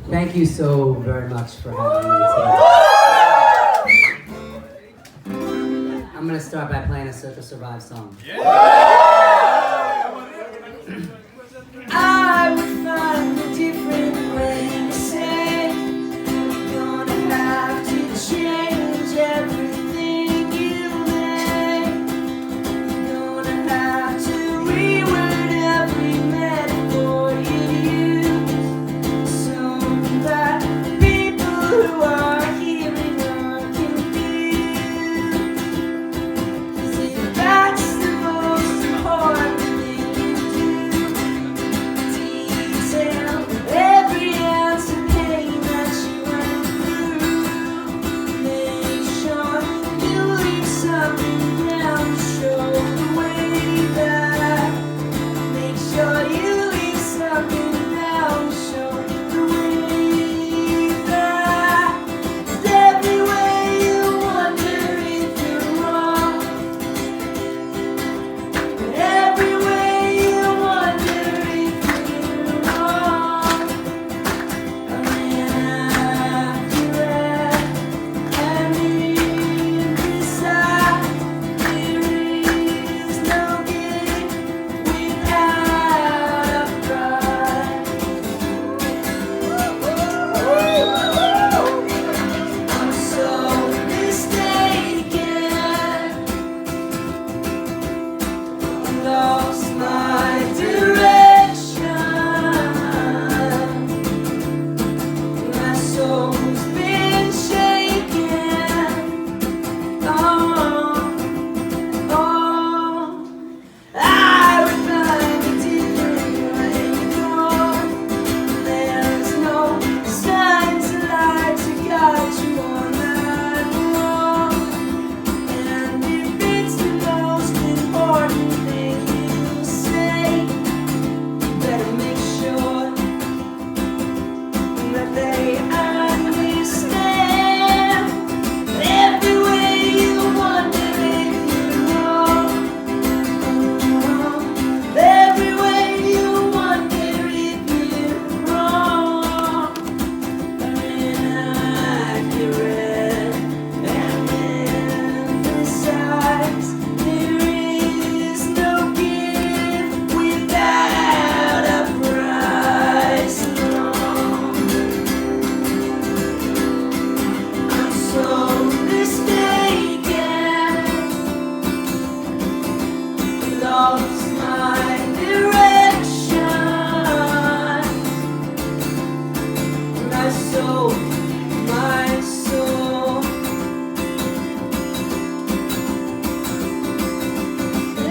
Thank you so very much for having me today. I'm gonna start by playing a Circa Survive song. I would find a different way to say you're gonna have to change everything you make. You're gonna have to reword every metaphor you use so that people who are hearing are confused. See, that's the most important thing you do. Detail every ounce of pain that you went through. Make sure you leave something down to show the way back. Make sure you leave something down to show the way back. 'Cause every way you wonder if you're wrong. Every way you wonder if you're wrong. Inaccurate and imprecise. There is no game without a prize. I'm so mistaken. Lost my direction. My soul's been shaken. I would find a different way to go. There's no signs of light to guide you on that road. And if it's the most important thing you say, you better make sure that they understand. Every way you wonder if you're wrong. Every way you wonder if you're wrong. Inaccurate and imprecise. There is no gift without a price. I'm so mistaken. Lost my direction. My soul, my soul.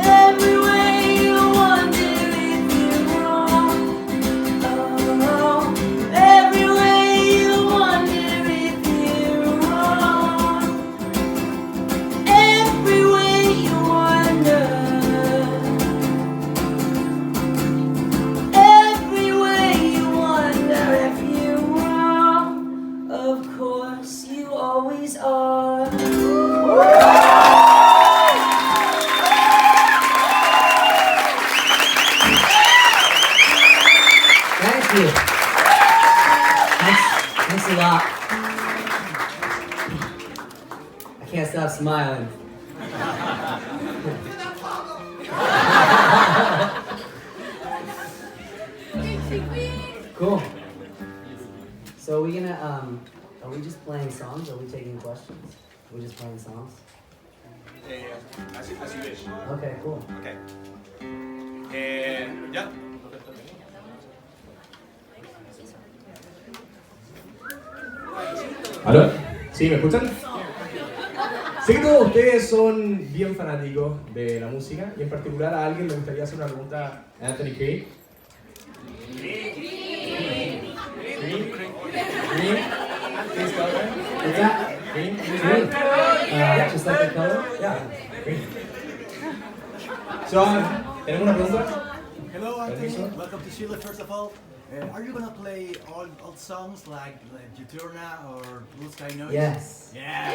Every way you wonder if you're wrong. Oh, every way you wonder if you're wrong. Every way you wonder. Every way you wonder if you're wrong. Of course, you always are. Thank you. Thanks a lot. I can't stop smiling. Cool. So are we gonna are we just playing songs or are we taking questions? Are we just playing songs? As you wish. Okay, cool. Okay. Ya. ¿Aló? ¿Sí? ¿Me escuchan? Sé que todos ustedes son bien fanáticos de la música y en particular a alguien le gustaría hacer una pregunta a Anthony Craig. Green? Please start there. What's that? Green? Green. Just like the color? Yeah. Green. John, ¿tenemos una pregunta? Hello, Anthony. Permiso. Welcome to Chile, first of all. Are you gonna play old songs like Juturna or Blue Sky Noise? Yes. Yeah.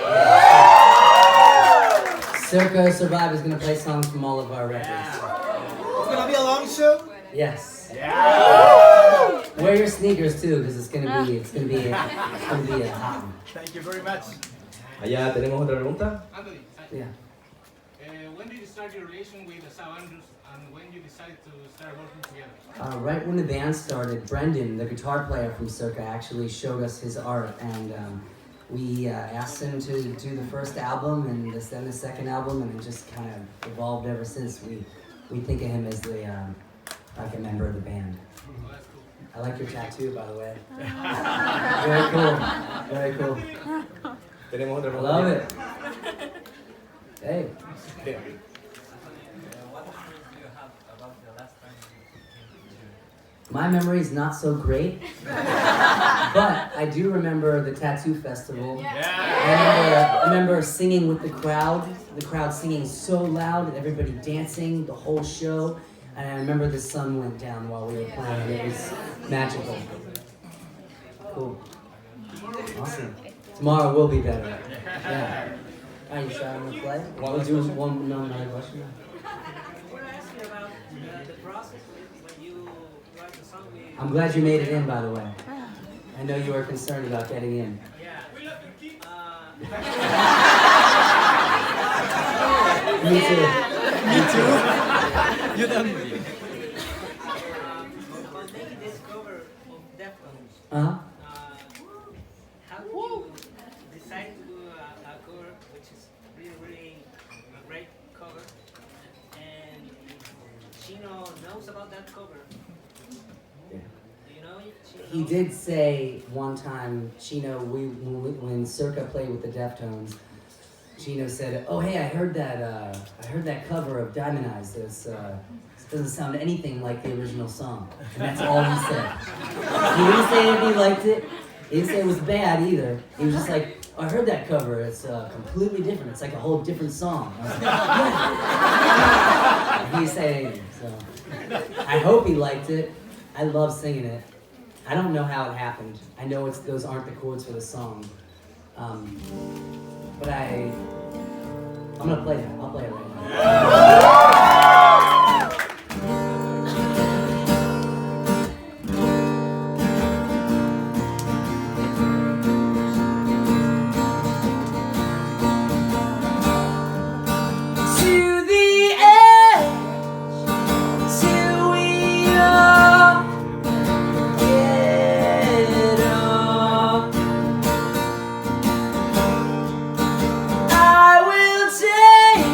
Circa Survive is gonna play songs from all of our records. It's gonna be a long show. Yes. Yeah. Wear your sneakers too, because it's gonna be a hot one. Thank you very much. Allá tenemos otra pregunta. Anthony, Yeah. when did you start your relation with Sam Andrews and when you decided to start working together? Right when the band started, Brendan, the guitar player from Circa, actually showed us his art, and we asked him to do the first album and then the second album, and it just kind of evolved ever since. We think of him as the like a member of the band. Oh, that's cool. I like your tattoo, by the way. Very cool. Very cool. Tenemos otra I pregunta. love it. Hey. Bien. My memory is not so great, but I do remember the tattoo festival. I remember singing with the crowd singing so loud and everybody dancing the whole show. And I remember the sun went down while we were playing. It was magical. Cool. Awesome. Tomorrow will be better. Yeah. Are you sure I'm gonna play? One We'll do last another question. I want to ask you about the process when you write a song with... I'm glad you made it in, by the way. I know you were concerned about getting in. Yeah. We love you, Keith. Me too. You done? When making this cover of Deftones, Uh-huh. how did you decide to do a cover which is really a great cover? And Chino knows about that cover. Yeah. Do you know it? Chino He knows? did say one time, Chino, when Circa played with the Deftones, Chino said, "Oh hey, I heard that cover of Diamond Eyes. This doesn't sound anything like the original song." And that's all he said. He didn't say if he liked it. He didn't say it was bad either. He was just like, "I heard that cover. It's completely different. It's like a whole different song." I was like, "Yeah." He didn't say anything. So I hope he liked it. I love singing it. I don't know how it happened. I know those aren't the chords for the song. But I'm gonna play that. I'll play it right now. To the edge, till we all get up. I will take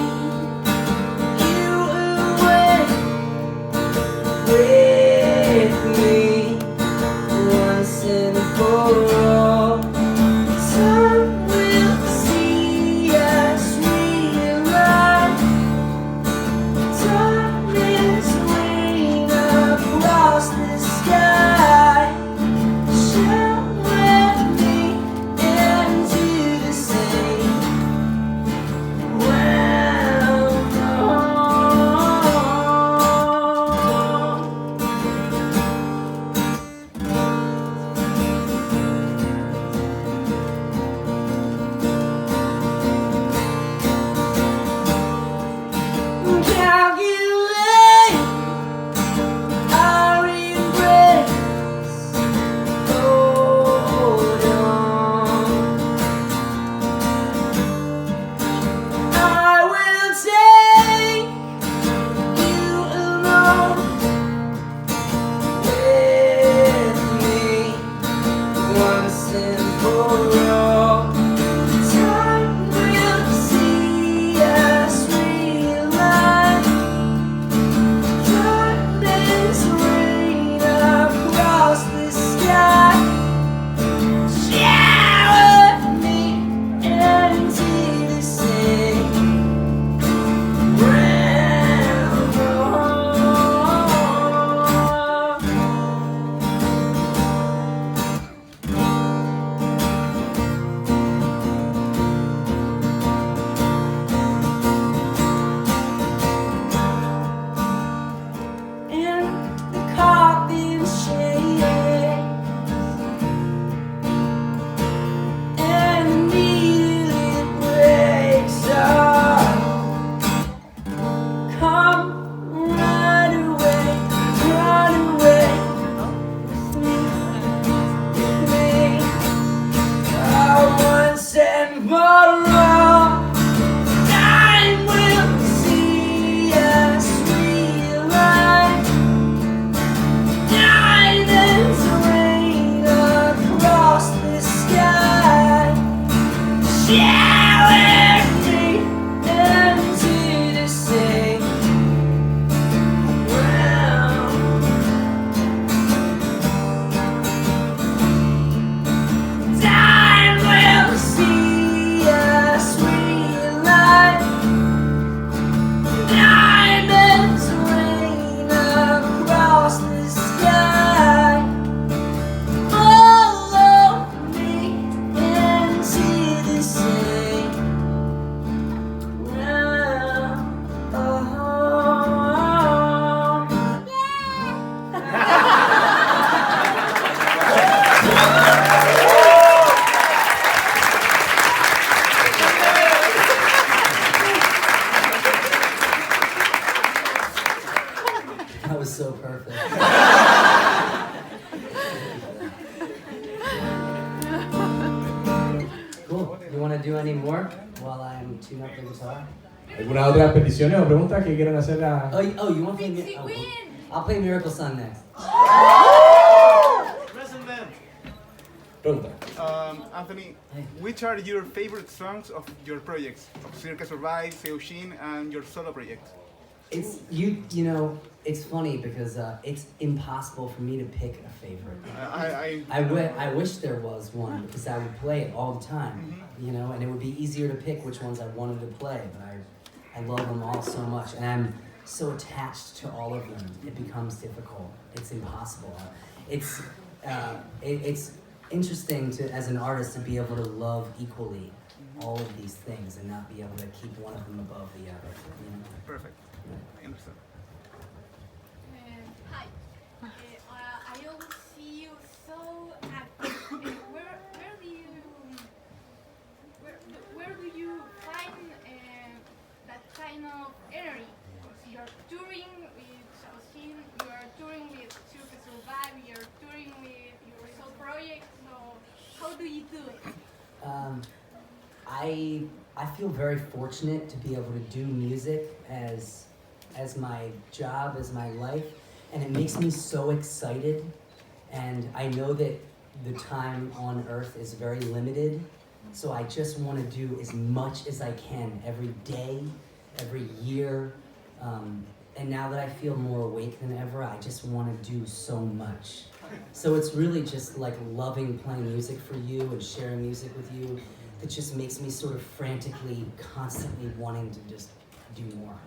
perfect. Cool. You want to do any more while I'm tuning up the guitar? ¿Alguna otras peticiones o preguntas que quieran hacer a... Oh, you want to play? I'll play Miracle Sun next. President, Pregunta. Anthony, which are your favorite songs of your projects? Of Circa Survive, Seushin, and your solo project? It's you know. It's funny because it's impossible for me to pick a favorite. I wish there was one because I would play it all the time, you know, and it would be easier to pick which ones I wanted to play. But I love them all so much, and I'm so attached to all of them. It becomes difficult. It's impossible. It's interesting to, as an artist, to be able to love equally all of these things and not be able to keep one of them above the other. You know? Perfect. I understand. Hi. I always see you so active. Where do you find that kind of energy? You're touring with Shaoxin, you are touring with Circa Survive, you're touring with your soul project. So how do you do it? I feel very fortunate to be able to do music as my job, as my life, and it makes me so excited. And I know that the time on Earth is very limited, so I just want to do as much as I can every day, every year. And now that I feel more awake than ever, I just want to do so much. So it's really just like loving playing music for you and sharing music with you. It just makes me sort of frantically, constantly wanting to just do more.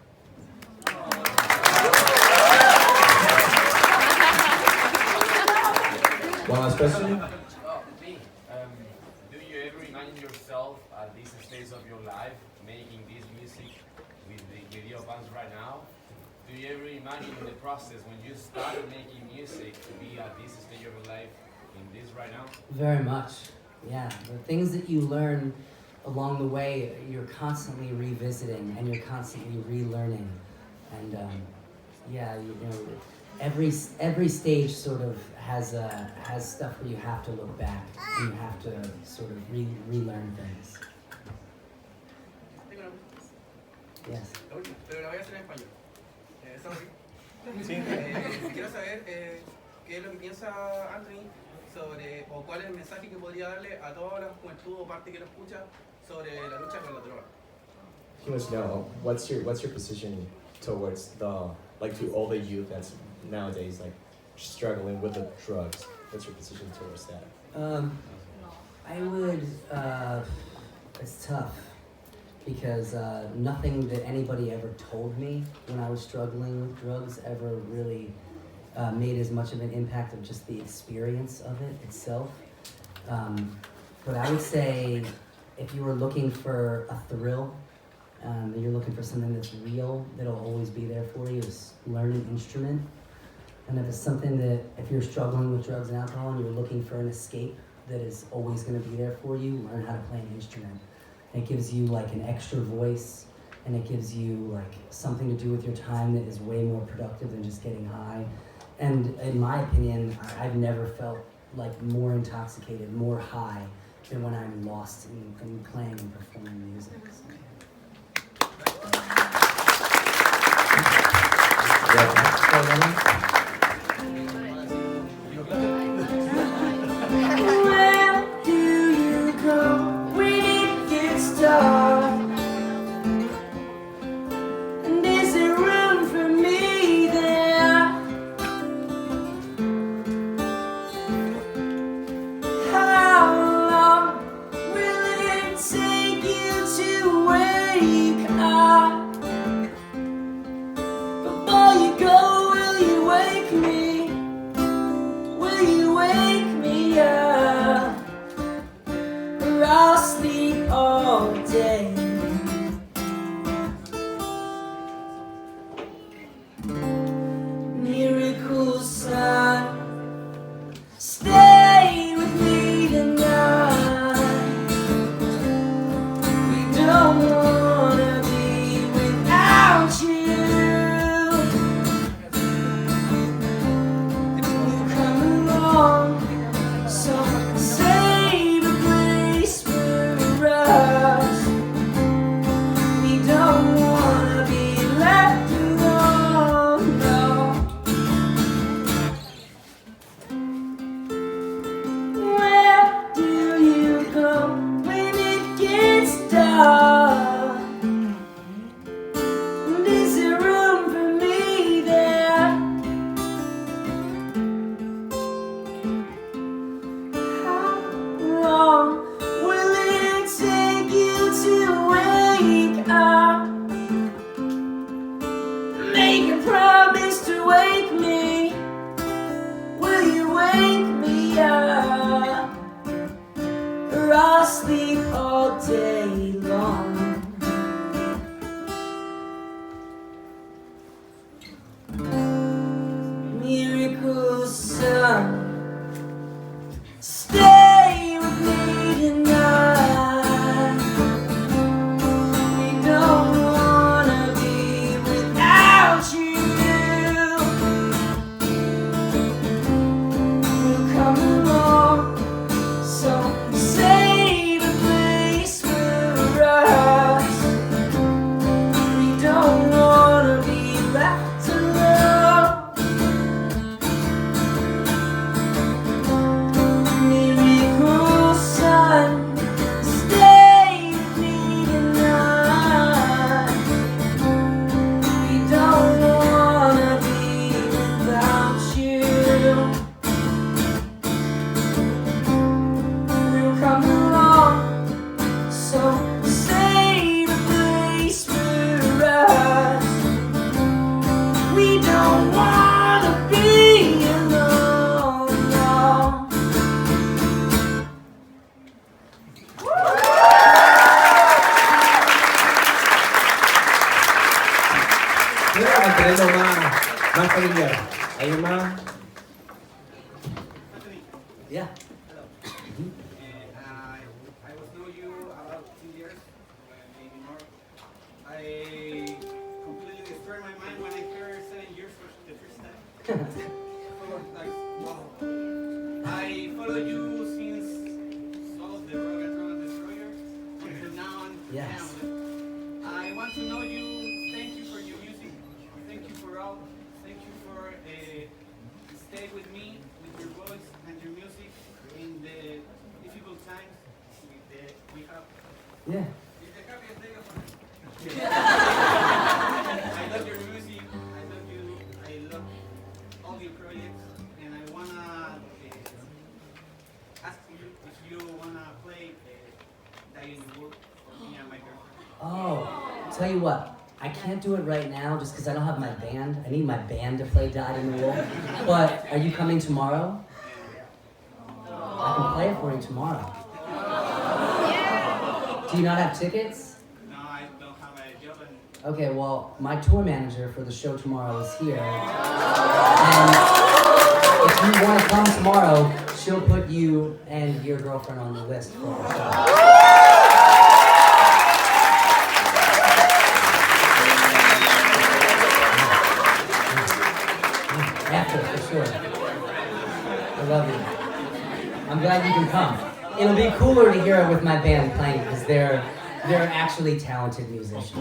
One last question. Do you ever imagine yourself at this stage of your life making this music with your bands right now? Do you ever imagine the process when you started making music to be at this stage of your life in this right now? Very much, yeah. The things that you learn along the way, you're constantly revisiting and you're constantly relearning. And yeah, you know, every stage sort of has stuff where you have to look back and you have to sort of relearn things. Yes. Pero la voy a hacer en español. Sorry. Quiero saber qué es lo que piensa Anthony sobre, o cuál es el mensaje que podría darle a toda la juventud o parte que lo escucha sobre la lucha con la droga. He wants to know what's your position towards to all the youth that's nowadays like struggling with the drugs. What's your position towards that? I would. It's tough because nothing that anybody ever told me when I was struggling with drugs ever really made as much of an impact of just the experience of it itself. But I would say if you were looking for a thrill, and you're looking for something that's real, that'll always be there for you, is learn an instrument. And if it's something that, if you're struggling with drugs and alcohol and you're looking for an escape that is always going to be there for you, learn how to play an instrument. It gives you like an extra voice, and it gives you like something to do with your time that is way more productive than just getting high. And in my opinion, I've never felt like more intoxicated, more high than when I'm lost in playing and performing music. So. Where do you go when it gets dark? And is there room for me there? How long will it take you to wake up? Before you go, will you day long. Miracle sun, stay with me tonight. We don't wanna be without you. We'll come along, so save a place for us. We don't wanna be left alone. Miracle sun, stay with me tonight. We don't wanna be without you. We'll come along, so save a place for us. We don't wanna be alone, no. Mira, manteniendo más familiar. ¿Alguien más? Yeah. I was know you about 2 years, maybe more. I completely destroyed my mind when I heard 7 years for the first time. Like, wow. I follow you since Soul, the Rock and Roll Destroyer, until now I'm Yes. Hamlet. I want to know you. Thank you for your music. Thank you for all. Thank you for stay with me, with your voice and your music in the difficult times we have. Yeah. I love your music. I love you. I love all your projects, and I wanna ask you if you wanna play "Die in the Wood" for me and my girlfriend. Oh, tell you what, I can't do it right now just because I don't have my band. I need my band to play Died in the Wool. But are you coming tomorrow? I can play it for you tomorrow. Do you not have tickets? No, I don't have a job, and Okay, well, my tour manager for the show tomorrow is here. And if you want to come tomorrow, she'll put you and your girlfriend on the list for the show. After, for sure. I love you. I'm glad you can come. It'll be cooler to hear it with my band playing because they're actually talented musicians.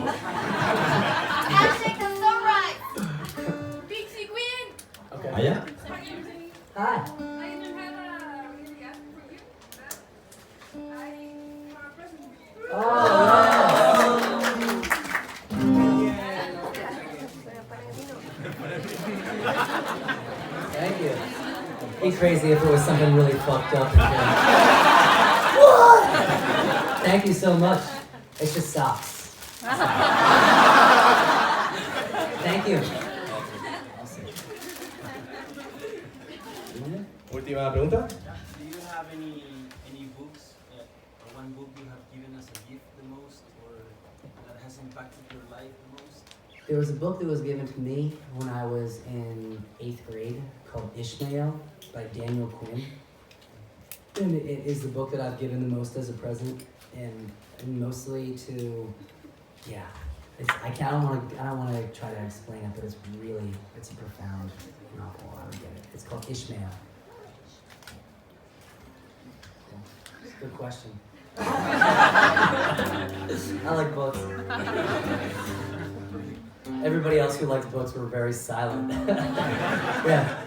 Hashtag the sunrise. Pixie Queen. Okay. Allá. Hi. I don't have a really ask for you, but I have a present for you. Oh, thank you. Be crazy if it was something really fucked up. What? Thank you so much. It's just socks. Thank you. Última pregunta. Do you have any books, or one book you have given as a gift the most, or that has impacted your life the most? There was a book that was given to me when I was in 8th grade called Ishmael by Daniel Quinn. And it is the book that I've given the most as a present, and mostly to, yeah. I don't want to try to explain it, but it's a profound novel. I would get it. It's called Ishmael. It's a good question. I like books. Everybody else who liked books were very silent. Yeah.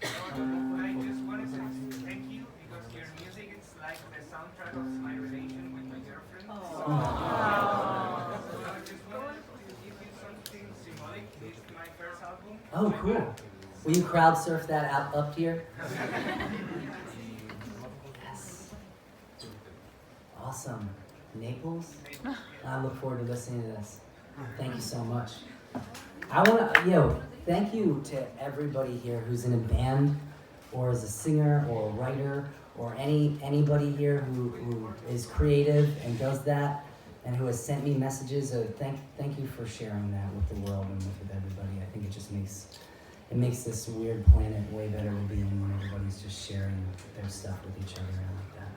I just wanted to thank you because your music is like the soundtrack of my relation with my girlfriend. So, I just wanted to give you something symbolic. This is my first album. Oh, cool. Will you crowd surf that up here? Yes. Awesome. Naples? I look forward to listening to this. Thank you so much. Thank you to everybody here who's in a band, or as a singer, or a writer, or anybody here who is creative and does that, and who has sent me messages of thank you for sharing that with the world and with everybody. I think it just makes this weird planet way better to be in when everybody's just sharing their stuff with each other and like that.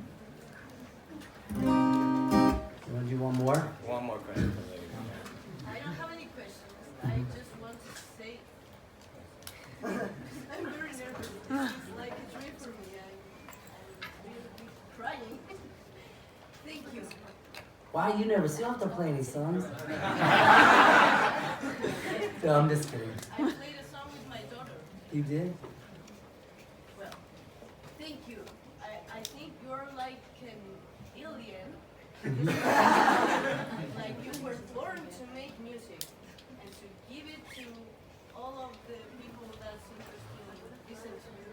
You want to do one more? One more question. I don't have any questions. I just want to say I'm very nervous. It's like a dream for me. I'm really crying. Thank you. Why are you nervous? You don't have to play any songs. No, I'm just kidding. I played a song with my daughter. You did? Well, thank you. I think you're like an alien. Like you were born to make music and to give it to all of the people that's interested to listen to you.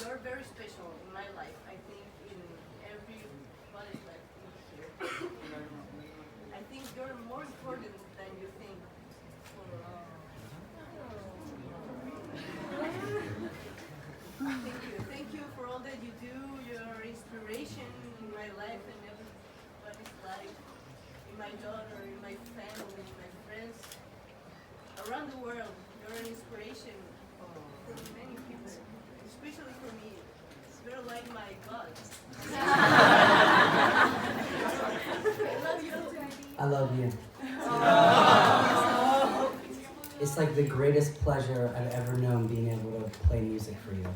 You're very special in my life. I think in everybody's life here. I think you're more important than you think. Thank you for all that you do. Your inspiration in my life and everybody's life, in my daughter, in my family, in my friends, around the world. You're an inspiration for many people, especially for me. You're like my God. I love you. I love you. It's like the greatest pleasure I've ever known being able to play music for you.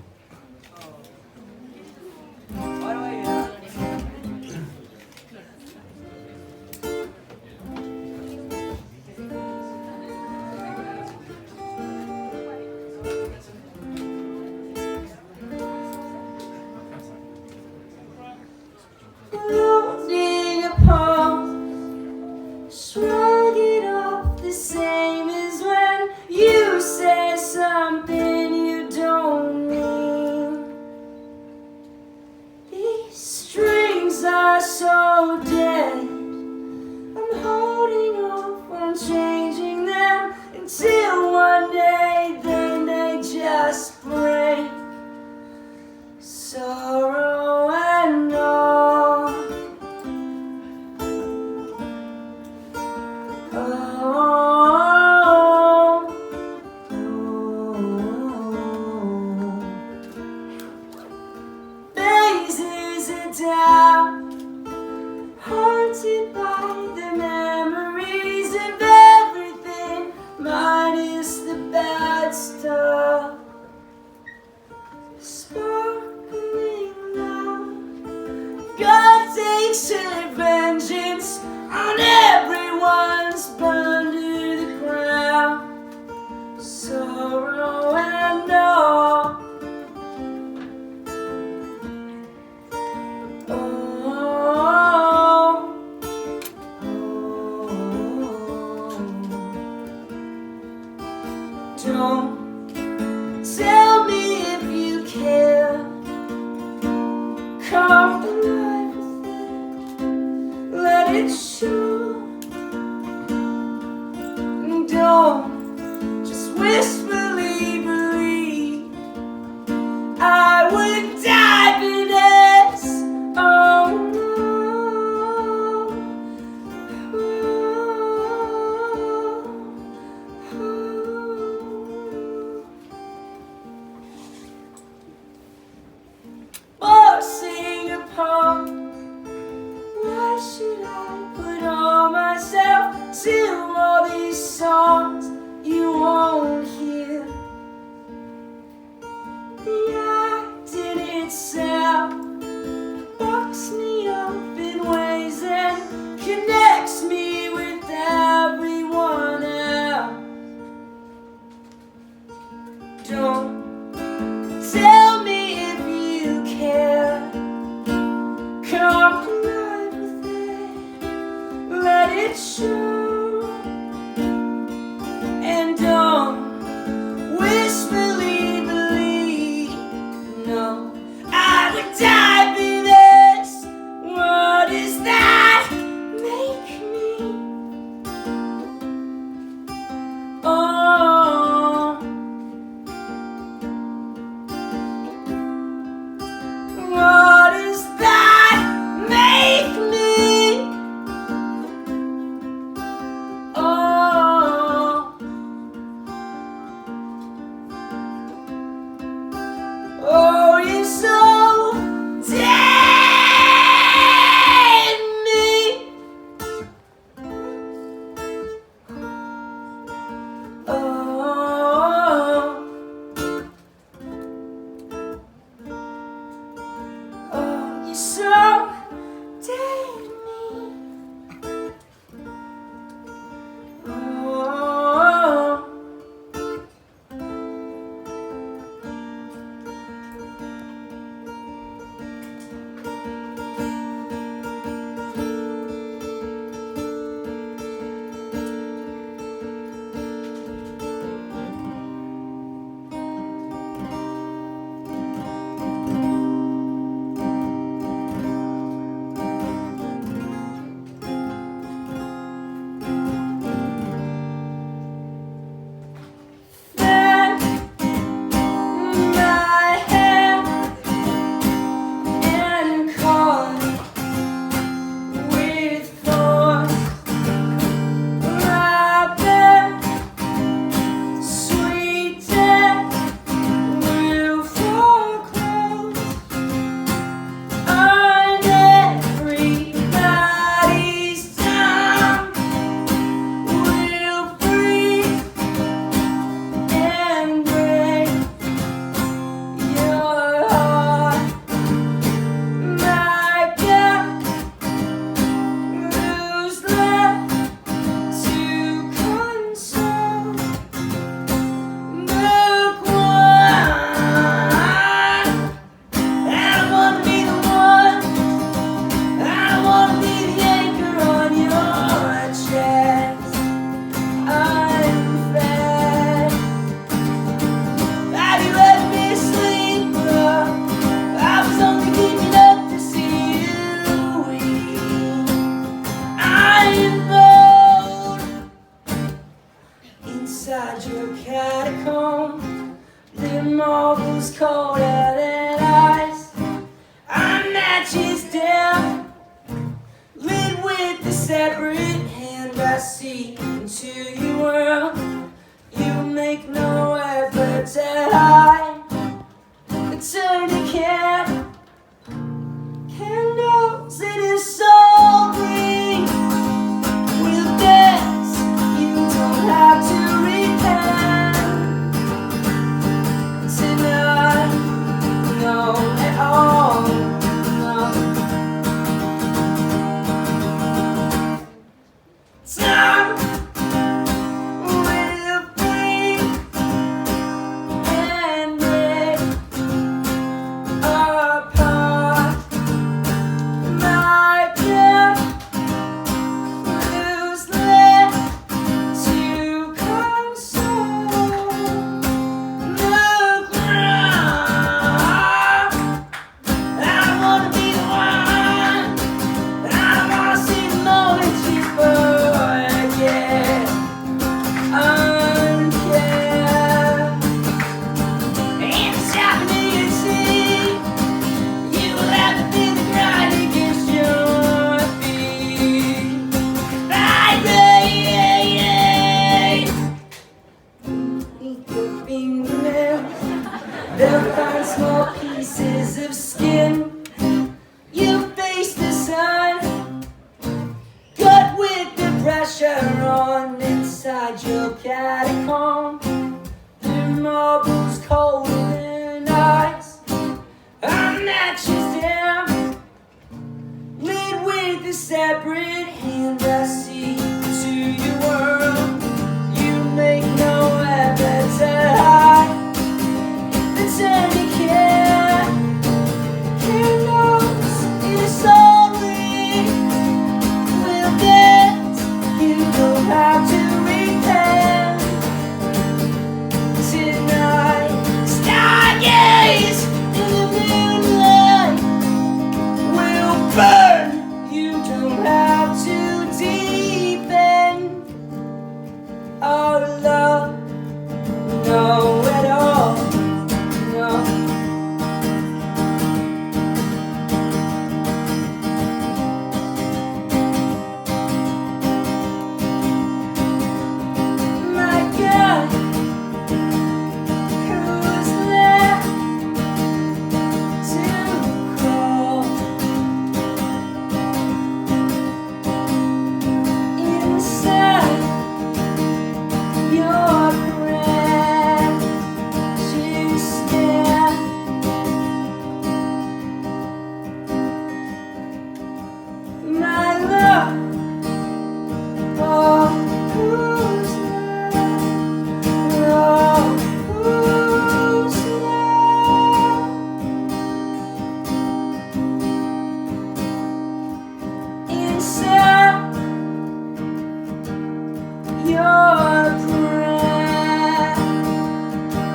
Floating upon, shrug it off the same as when you say something you don't mean. These strings are so dead. I'm holding off on changing them until one day then they just break. Sorrow and all. Phases are down, haunted by the memories of everything minus the bad stuff. Sparkling love, God takes vengeance on everyone's burned to the ground. Sorrow and all. Don't tell me if you care. Come alive with it. Let it show. And don't just wistfully believe I would die for this. Oh no. Forcing upon, why should I put all myself to all these songs you won't hear? The act in itself bucks me up in ways and connects me with everyone else. Don't tell me if you care. Come alive with it. Let it show. inside your catacomb. The marbles colder than ice. Our matches down, lit with the separate hand. I see into your world. You make no effort to hide. Turn the candles in his soul green. We'll dance, you don't have to repent tonight, no at all, no. Time will be and make apart. My breath was left to console the ground. I wanna be the one. I wanna see the moment before, yeah, uncared. Inside me, you see, you will have to be the ground against your feet. Beneath your fingernails, they'll find small pieces of skin. You face the sun, cut with the pressure on inside your catacomb. The marbles colder than ice. Our matches down, lit with a separate hand. I see to your world. You make no effort to hide. The turning candles in a soul ring. We'll dance, you don't have to repent tonight. Stargaze in the moonlight. We'll burn, you don't have to deepen our love, no at all, no. My God, who's left to crawl inside your precious stare? My love, oh, who's left? Oh, who's left inside your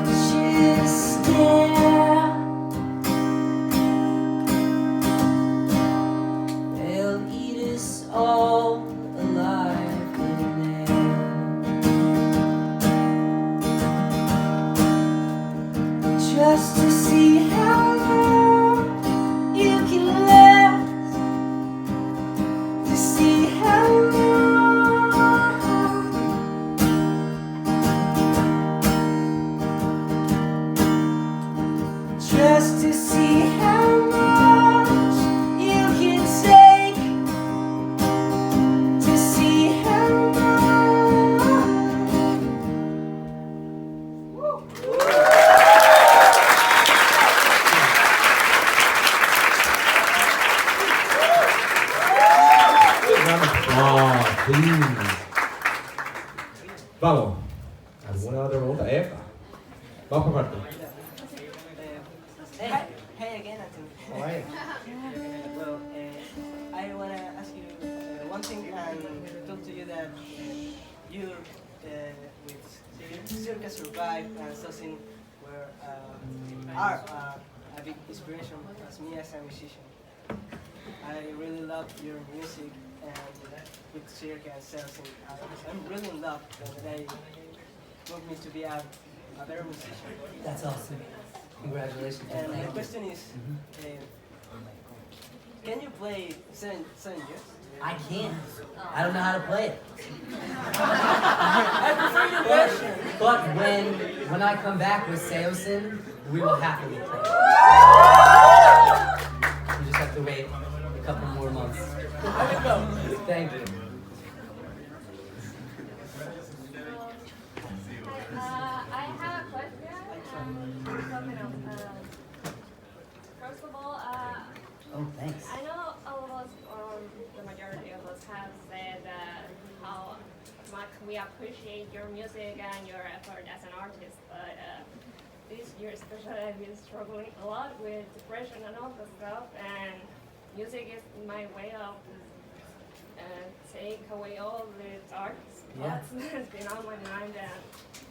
precious stare? They'll eat us all alive in there, just to see how long you can last, to see how long, just to see how much you can take, to see how much. Round of applause, please. Vamos. ¿Alguna otra pregunta? Epa. Vamos por parte. Hey again, Anthony. Alright. Well, I want to ask you one thing and talk to you that you, with Circa Survive and Sosin, are a big inspiration as me as a musician. I really love your music and with Circa and Sosin. I'm really in love, and moved me to be a better musician. That's awesome. Congratulations. And my Thank you. question is, can you play seven years? I can't. I don't know how to play it. I prefer your version. But when I come back with Seosin, we will happily play it. You just have to wait a couple more months. Thank you. I have a question. First of all, Oh, thanks. I know all of us, the majority of us, have said how much we appreciate your music and your effort as an artist, but this year especially I've been struggling a lot with depression and all that stuff, and music is my way of take away all the dark spots that's been on my mind, and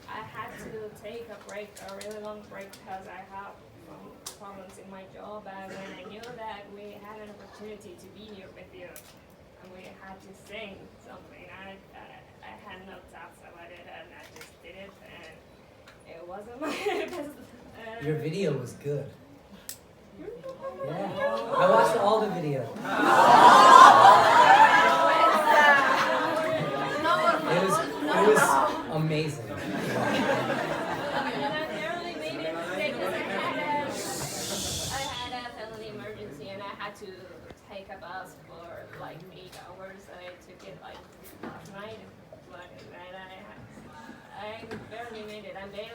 I had to take a break, a really long break, because I have some problems in my job, and when I knew that we had an opportunity to be here with you, and we had to sing something, I had no doubts about it, and I just did it, and it wasn't my best. Your video was good. Yeah. I watched all the videos. It was amazing. And I barely made it because I had a family emergency and I had to take a bus for like 8 hours. I took it like last night, but I barely made it. And then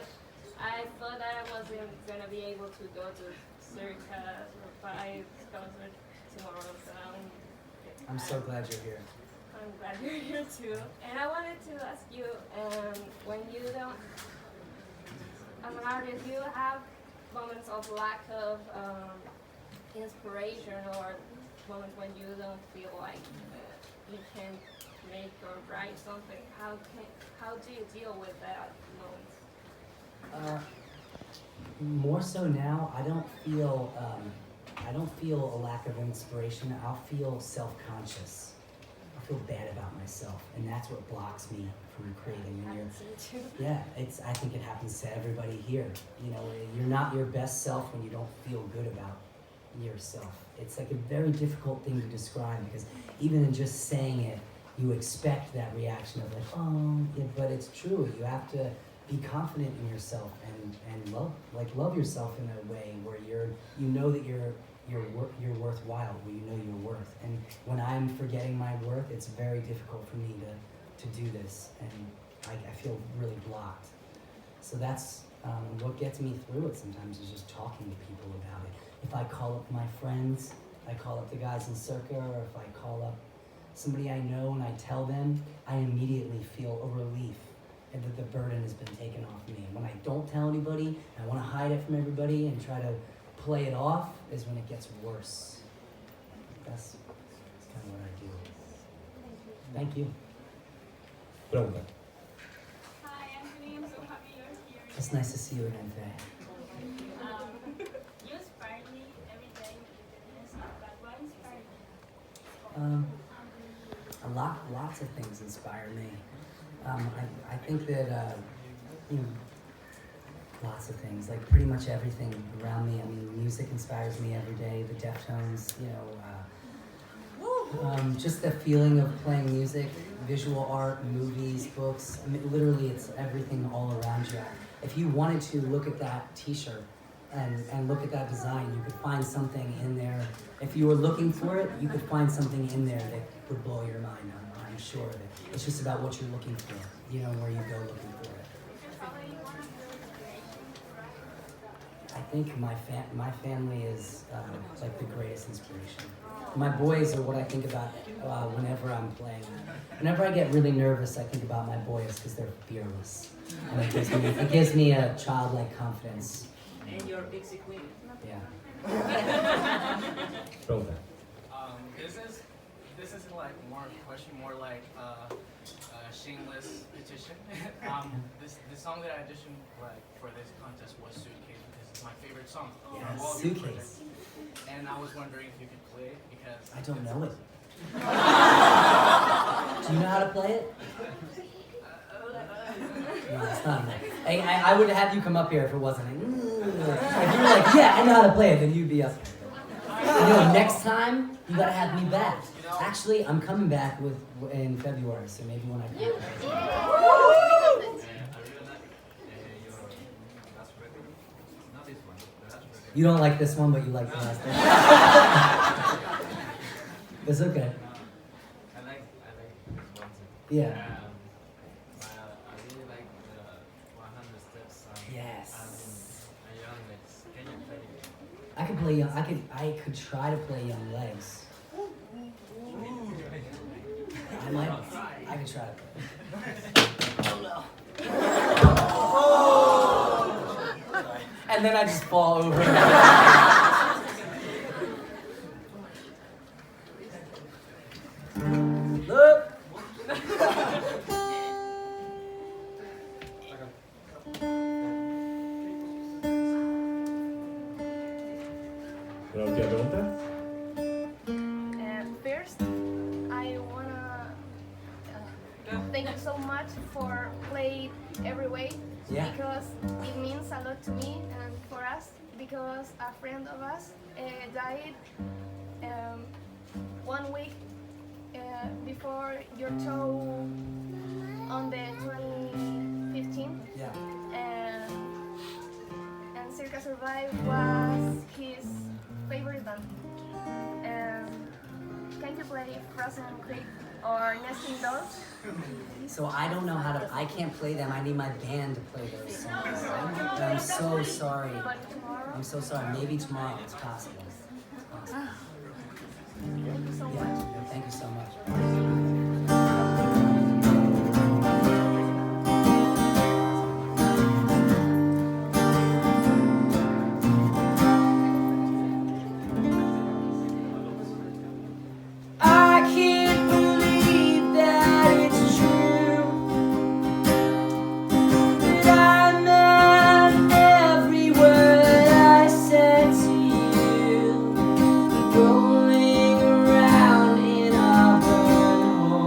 I thought that I wasn't gonna be able to go to Circa or 5 concert tomorrow, so I'm so glad you're here. I'm glad you're here too. And I wanted to ask you, when you don't, as an artist, you have moments of lack of inspiration or moments when you don't feel like you can make or write something. How do you deal with that moment? More so now, I don't feel a lack of inspiration. I'll feel self-conscious. I feel bad about myself, and that's what blocks me from creating. Yeah, I think it happens to everybody here. You know, you're not your best self when you don't feel good about yourself. It's like a very difficult thing to describe, because even in just saying it, you expect that reaction of like, oh, yeah, but it's true. You have to be confident in yourself and love yourself in a way where you know that you're worthwhile, where you know your worth. And when I'm forgetting my worth, it's very difficult for me to do this, and I feel really blocked. So that's what gets me through it sometimes, is just talking to people about it. If I call up my friends, I call up the guys in Circa, or if I call up somebody I know and I tell them, I immediately feel a relief and that the burden has been taken off me. When I don't tell anybody, I want to hide it from everybody and try to play it off, is when it gets worse. That's kind of what I do. Thank you. Pregunta. Hi, Anthony. I'm so happy you're here. It's nice to see you again today. You inspire me every day with your music, but what inspired you? Lots of things inspire me. I think that lots of things, like pretty much everything around me. I mean, music inspires me every day. The Deftones, just the feeling of playing music, visual art, movies, books. I mean, literally, it's everything all around you. If you wanted to look at that T-shirt and look at that design, you could find something in there. If you were looking for it, you could find something in there that would blow your mind. I'm sure of it. It's just about what you're looking for, where you go looking for it. I think my family is like the greatest inspiration. My boys are what I think about whenever I'm playing. Whenever I get really nervous, I think about my boys, because they're fearless. And it gives me a childlike confidence. And your Pixie Queen. Yeah. Pregunta. This isn't like more of a question, more like a shameless petition. The song that I auditioned for this contest was Suitcase, because it's my favorite song. Yeah, Suitcase. And I was wondering if you could play it, because I don't know it. Do you know how to play it? I would have you come up here if it wasn't. If you were like, yeah, I know how to play it, then you'd be up here. Next time you gotta have me back. Actually, I'm coming back in February, so maybe when I come. You don't like this one, but you like the last one. It's okay. I like this one too. Yeah. I really like the 100 steps. Yes. And Young Legs. Can you play it? I could play young. I could try to play Young Legs. I could try to play. Oh no. And then I just fall over. Look. ¿Última pregunta? First, I wanna thank you so much for playing every way. Yeah. Because it means a lot to me and for us, because a friend of us died 1 week before your show on the 2015. Yeah. And Circa Survive was his favorite band. Can you play Frozen Creek or Nesting Dolls? So I don't know how to. I can't play them. I need my band to play those songs. And I'm so sorry. But tomorrow? I'm so sorry. Maybe tomorrow. It's possible. It's possible. Thank you so Yeah. much. Thank you so much. I can't believe that it's true, that I meant every word I said to you, rolling around in a wormhole.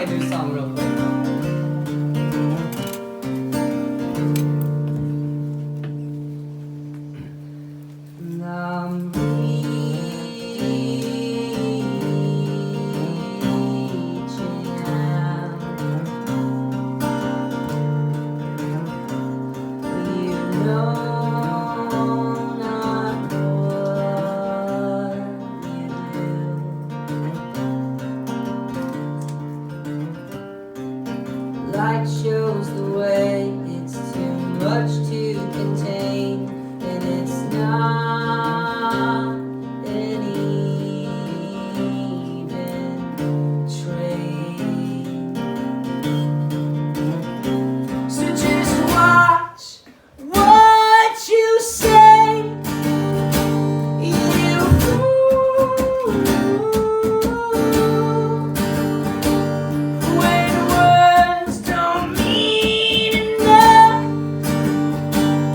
play a new song real quick. I'm reaching out. You know not what you do. Light shows the way, it's too much to contain, and it's not an even trade. So just watch what you say, you fool. When words don't mean enough,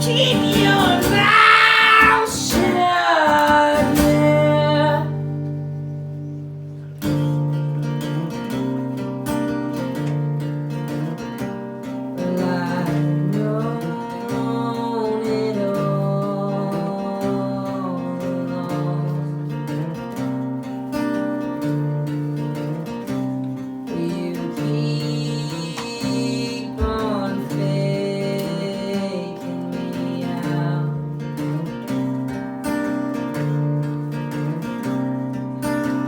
keep your mouth shut. Yeah. Well, I've known it all along. You keep on faking me out.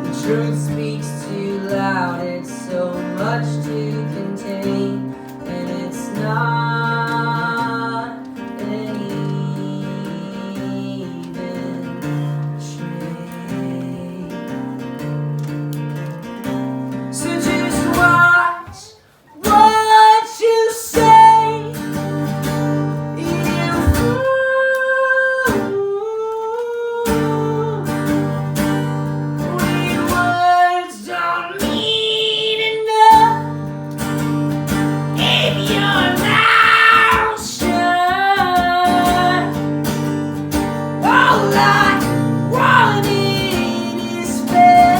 The truth speaks too loud, it's so much to contain, and it's not an even trade. So just watch what you say, you fool. When words don't mean enough, keep your mouth shut. All I wanted is fair.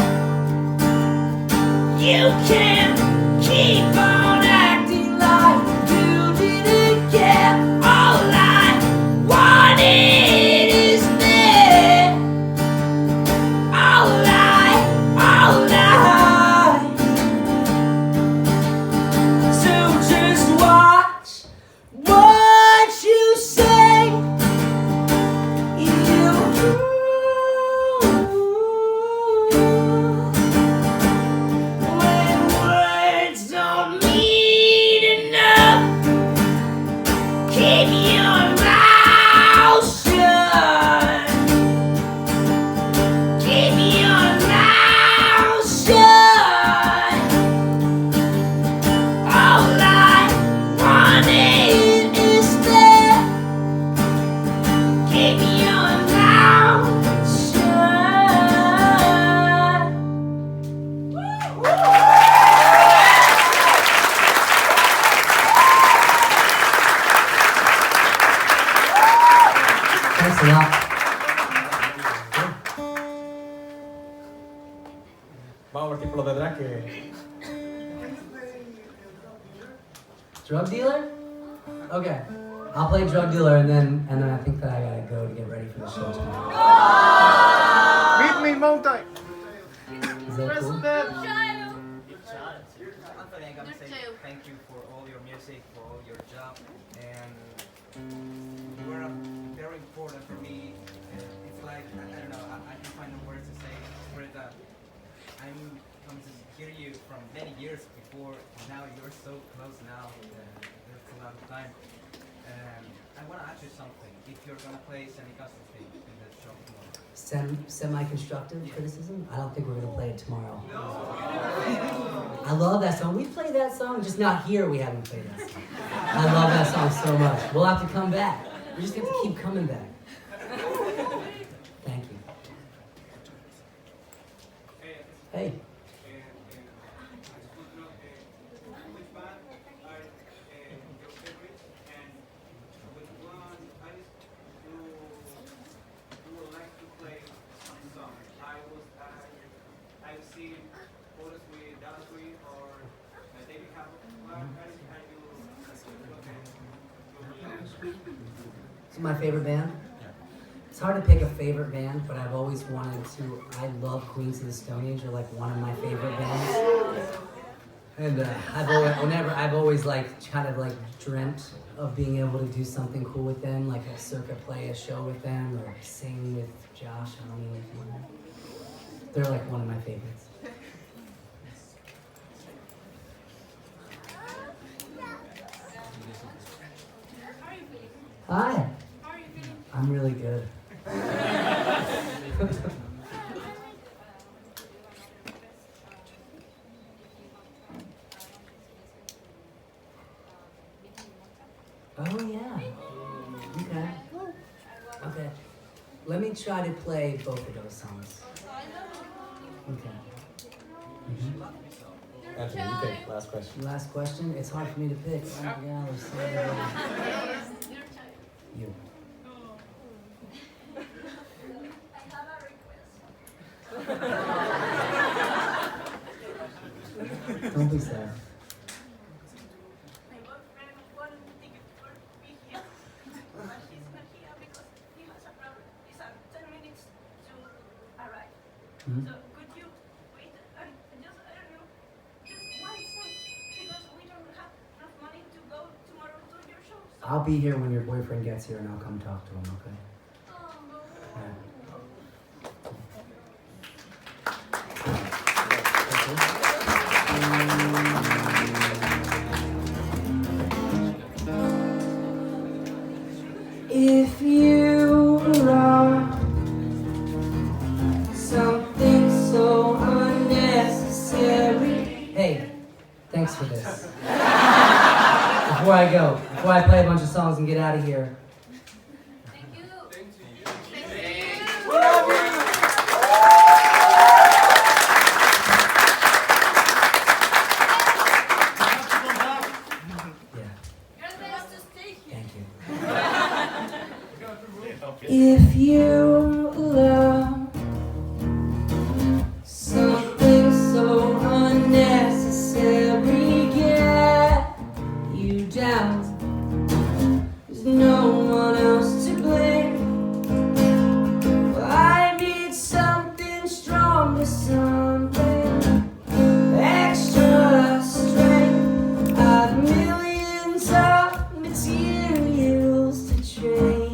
You can't keep on acting like you didn't care. All I wanted is fair. All I. So just watch what you say, you fool. When words don't mean enough, keep your mouth shut. Keep your mouth shut. All I wanted is that. Keep your mouth shut. Thanks a lot. Vamos a partir por lo de atrás que... Drug dealer? Okay. I'll play drug dealer and then I think that I gotta go to get ready for the show tomorrow. Meet me mountain. Is that cool? Anthony, I gotta say thank you for all your music, for all your job, and you were very important for me. It's like, I don't know, I can find no words to say, but I'm come to hear you from many years before, and now you're so close now, there's a lot of time. I want to ask you something, if you're going to play semi-acoustic in the show tomorrow. Semi-constructive criticism? I don't think we're gonna play it tomorrow. I love that song. We played that song, just not here. We haven't played that song. I love that song so much. We'll have to come back. We just have to keep coming back. Thank you. Hey. My favorite band? It's hard to pick a favorite band, but I've always wanted to. I love Queens of the Stone Age. They're like one of my favorite bands. And I've always like kind of like dreamt of being able to do something cool with them, like a circa play a show with them or sing with Josh. I don't know if you know. They're like one of my favorites. Hi. How are you feeling? I'm really good. Oh yeah. Okay. Okay. Let me try to play both of those songs. Okay. Anthony, you pick. Last question. Last question. It's hard for me to pick. Oh my gosh. You. Don't be sad. My boyfriend wanted ticket for me here, but he's not here because he has a problem. It's 10 minutes to arrive. So could you wait and just, I don't know, just one song because we don't have enough money to go tomorrow to your show. So I'll be here when your boyfriend gets here and I'll come talk to him, okay? If you are something so unnecessary. Hey, thanks for this. Before I play a bunch of songs and get out of here. If you love something so unnecessary, get you down. There's no one else to blame. Well, I need something stronger, something extra strength. I've millions of materials to train.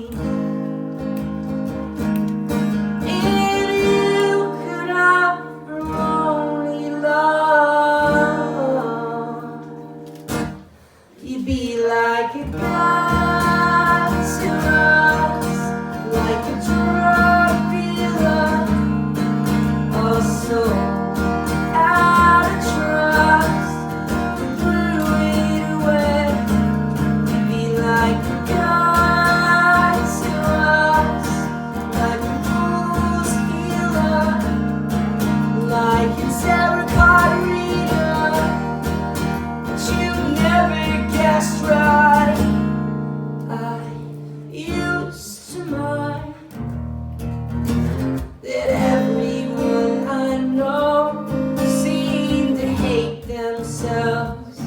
Like a god to us, like a drug dealer, also out of trust, threw it away. You'd be like a god to us, like a fool's healer, like a tarot card reader, but you never guessed right. I used to mind that everyone I know seemed to hate themselves,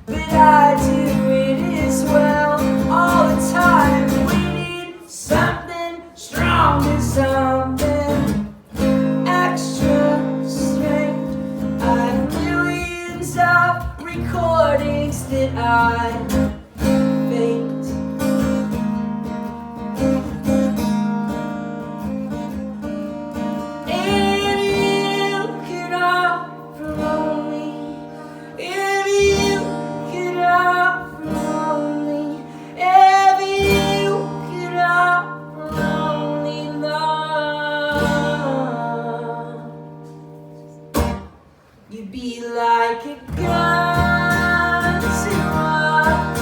but I do it as well all the time. We need something stronger, something extra strength. I have millions of recordings that I faked. And you could offer only, if you could offer only, if you could offer only love, you'd be like a god to us,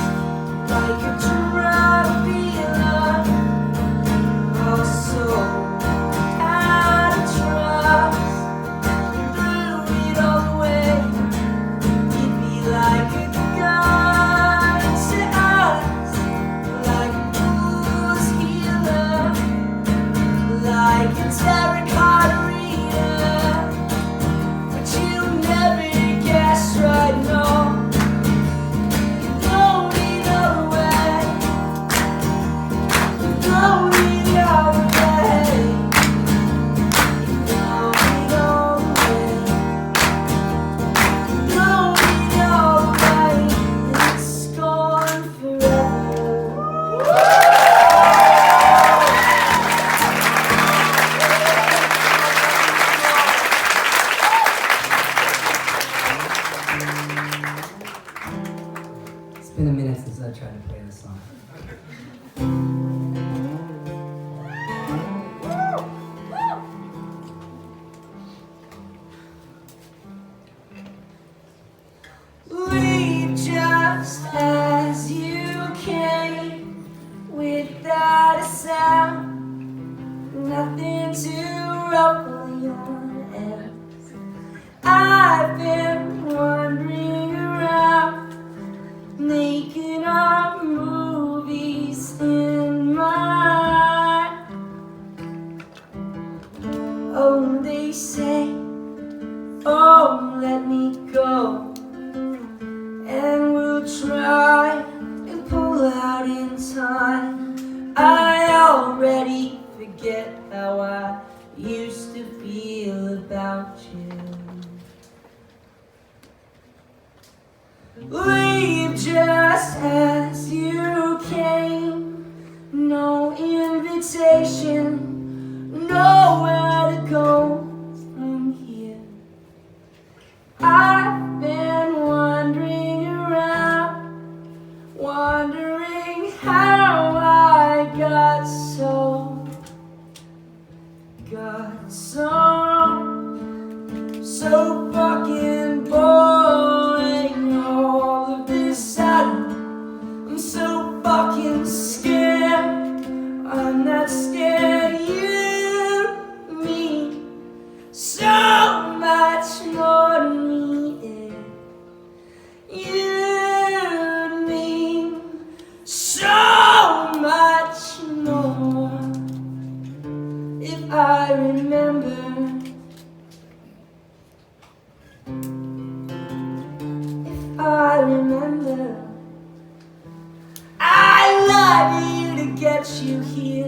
like a drug dealer, also out of trust, threw it all away. You'd be like a god to us, like a fool's healer, like a tarot card reader, but you never guess right, no. audience as I try to play this song. Leave just as you came, without a sound, nothing to ruffle your ears. I've been wandering around, making up movies in my mind. Oh, they say, oh, let me go, and we'll try and pull out in time. I already forget how I used to feel about you. Leave just as you came, no invitation, nowhere to go from here. I've been wandering around, wondering how I got so fucking boring. All of this sudden, I'm so fucking scared. I'm not scared, you mean so much more to me. You mean so much more. If I remember, I love you to get you here.